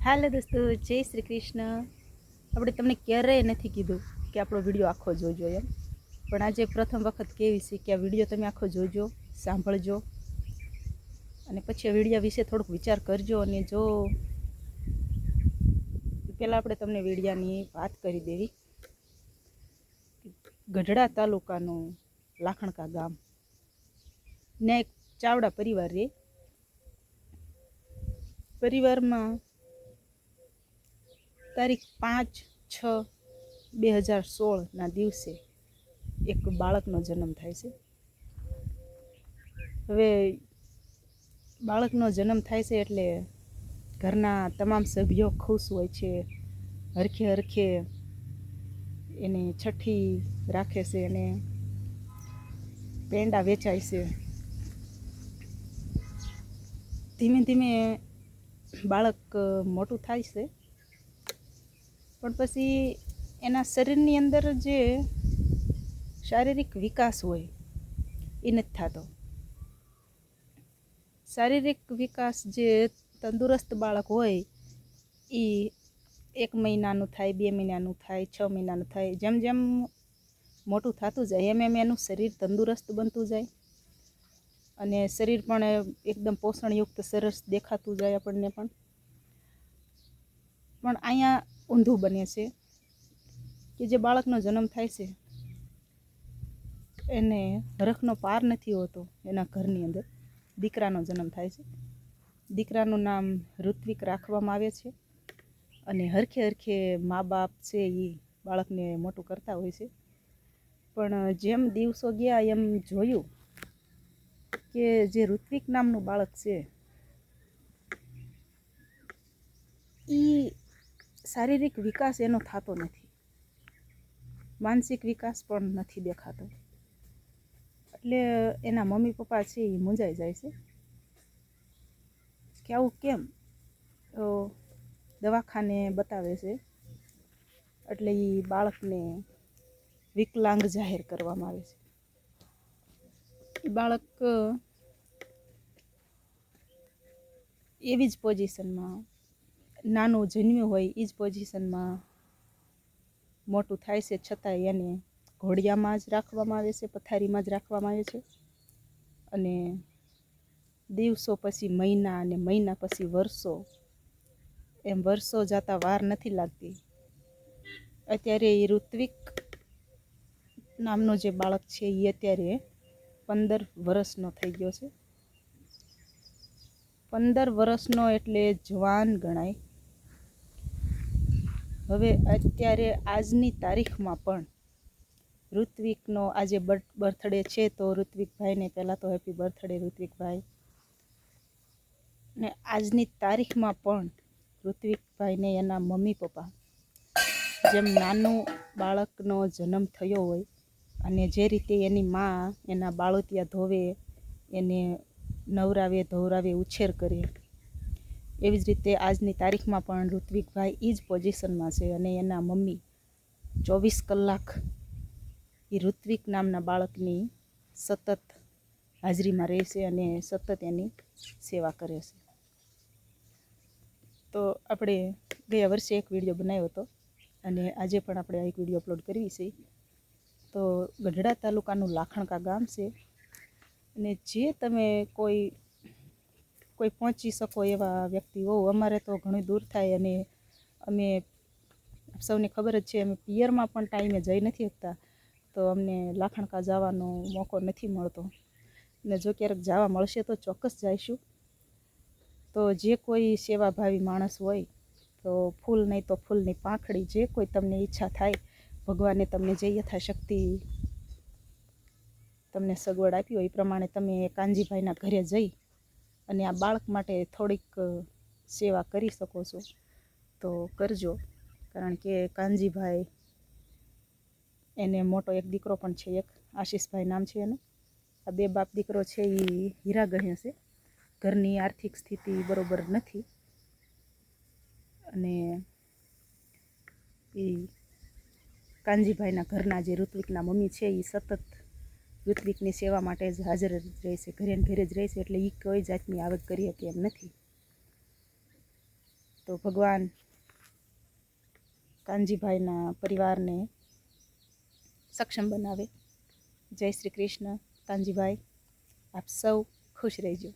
હાલો દોસ્તો, જય શ્રી કૃષ્ણ. આપણે તમને ક્યારેય નથી કીધું કે આપણો વિડીયો આખો જોજો એમ, પણ આજે પ્રથમ વખત કેવી છે કે આ વિડીયો તમે આખો જોજો, સાંભળજો અને પછી આ વિડીયા વિશે થોડુંક વિચાર કરજો. અને જો પહેલાં આપણે તમને વિડીયાની વાત કરી દેવી. ગઢડા તાલુકાનું લાખણકા ગામ ને એક ચાવડા પરિવાર રહે. પરિવારમાં તારીખ 5/6/2016 દિવસે એક બાળકનો જન્મ થાય છે. હવે બાળકનો જન્મ થાય છે એટલે ઘરના તમામ સભ્યો ખુશ હોય છે, હરખે હરખે એને છઠ્ઠી રાખે છે અને પેંડા વેચાય છે. ધીમે ધીમે બાળક મોટું થાય છે, પણ પછી એના શરીરની અંદર જે શારીરિક વિકાસ હોય એ નથી થતો. શારીરિક વિકાસ જે તંદુરસ્ત બાળક હોય એ 1 મહિનાનું થાય, 2 મહિનાનું થાય, 6 મહિનાનું થાય. જેમ જેમ મોટું થતું જાય એમ એમ એનું શરીર તંદુરસ્ત બનતું જાય અને શરીર પણ એકદમ પોષણયુક્ત સરસ દેખાતું જાય આપણને. પણ અહીંયા ઊંધું બને છે કે જે બાળકનો જન્મ થાય છે એને હરખનો પાર નથી હોતો. એના ઘરની અંદર દીકરાનો જન્મ થાય છે. દીકરાનું નામ ઋત્વિક રાખવામાં આવે છે અને હરખે હરખે મા બાપ છે એ બાળકને મોટું કરતા હોય છે. પણ જેમ દિવસો ગયા એમ જોયું કે જે ઋત્વિક નામનું બાળક છે એ શારીરિક વિકાસ એનો થતો નથી, માનસિક વિકાસ પણ નથી દેખાતો. એટલે એના મમ્મી પપ્પા છે એ મૂંઝાઈ જાય છે કે આવું કેમ. તો દવાખાને બતાવે છે એટલે એ બાળકને વિકલાંગ જાહેર કરવામાં આવે છે. એ બાળક એવી જ પોઝિશનમાં નાનું જન્મ્યું હોય એ જ પોઝિશનમાં મોટું થાય છે, છતાંય એને ઘોડિયામાં જ રાખવામાં આવે છે, પથારીમાં જ રાખવામાં આવે છે. અને દિવસો પછી મહિના અને મહિના પછી વર્ષો, એમ વર્ષો જતા વાર નથી લાગતી. અત્યારે એ ઋત્વિક નામનો જે બાળક છે એ અત્યારે 15 વર્ષનો થઈ ગયો છે. 15 વર્ષનો એટલે જવાન ગણાય. હવે અત્યારે આજની તારીખમાં પણ ઋત્વિકનો આજે બર્થડે છે, તો ઋત્વિકભાઈને પહેલાં તો હેપી બર્થડે ઋત્વિકભાઈ. ને આજની તારીખમાં પણ ઋત્વિકભાઈને એના મમ્મી પપ્પા જેમ નાનું બાળકનો જન્મ થયો હોય અને જે રીતે એની માં એના બાળોતિયા ધોવે, એને નવરાવે ધોવરાવે ઉછેર કરે, એવી જ રીતે આજની તારીખમાં પણ ઋત્વિકભાઈ એ જ પોઝિશનમાં છે અને એના મમ્મી 24 કલાક એ ઋત્વિક નામના બાળકની સતત હાજરીમાં રહે છે અને સતત એની સેવા કરે છે. તો આપણે ગયા વર્ષે એક વિડીયો બનાવ્યો હતો અને આજે પણ આપણે એક વિડીયો અપલોડ કરવી છે. તો ગઢડા તાલુકાનું લાખણકા ગામ છે અને જે તમે કોઈ પહોંચી શકો એવા વ્યક્તિ હો. અમારે તો ઘણું દૂર થાય અને અમે સૌને ખબર જ છે અમે પિયરમાં પણ ટાઈમે જઈ નથી શકતા, તો અમને લાખણકા જવાનો મોકો નથી મળતો. ને જો ક્યારેક જવા મળશે તો ચોક્કસ જઈશું. તો જે કોઈ સેવાભાવી માણસ હોય તો ફૂલ નહીં તો ફૂલની પાંખડી, જે કોઈ તમને ઈચ્છા થાય, ભગવાને તમને જે યથાશક્તિ તમને સગવડ આપી હોય એ પ્રમાણે તમે કાનજીભાઈના ઘરે જઈ અને આ બાળક માટે થોડીક સેવા કરી શકો છો તો કરજો. કારણ કે કાનજીભાઈ એને મોટો એક દીકરો પણ છે, એક આશીષભાઈ નામ છે એનું. આ 2 બાપ દીકરો છે એ હીરા ગણ્યા છે. ઘરની આર્થિક સ્થિતિ બરોબર નથી અને એ કાનજીભાઈના ઘરના જે ઋત્વિકના મમ્મી છે એ સતત ઋત્વિકની સેવા માટે જ હાજર જ રહે છે, ઘરે ને ઘરે જ રહે છે. એટલે એ કોઈ જાતની આવક કરી શકે એમ નથી. તો ભગવાન કાનજીભાઈના પરિવારને સક્ષમ બનાવે. જય શ્રી કૃષ્ણ. કાનજીભાઈ, આપ સૌ ખુશ રહેજો.